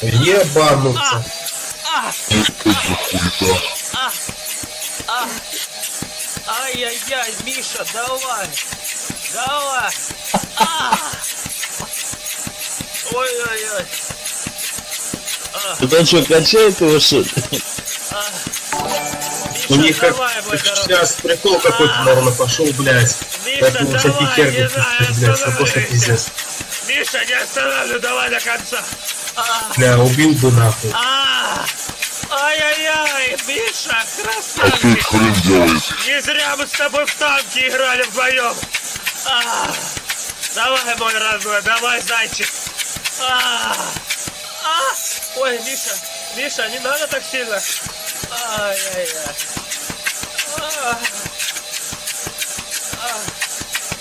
Ебануться. Ай-яй-яй, Миша, давай. Давай. Ой-ой-ой. Это что, качает его, что ли? У них как сейчас прикол какой-то, наверное, пошел, блядь. Поэтому всякие херни, блядь, это просто пиздец. Миша, не останавливай, давай до конца. Бля, убил бы нахуй. Ай-яй-яй, Миша, красавчик. Не зря мы с тобой в танки играли вдвоем. Давай, мой родной, давай, зайчик. Ой, Миша, не надо так сильно. Ай-яй-яй.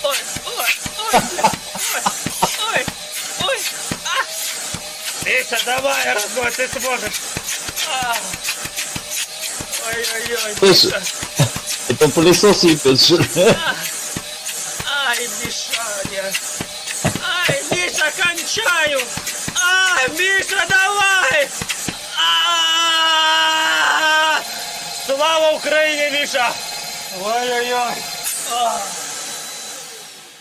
Ой. Миша, давай, родной, ты сможешь. Ой-ой-ой, Миша. Это пылесос лепит, что ли? Ай, Мишаня. Ай, Миша, кончаю. Ай, Миша, давай. Слава Украине, Миша. Ой-ой-ой.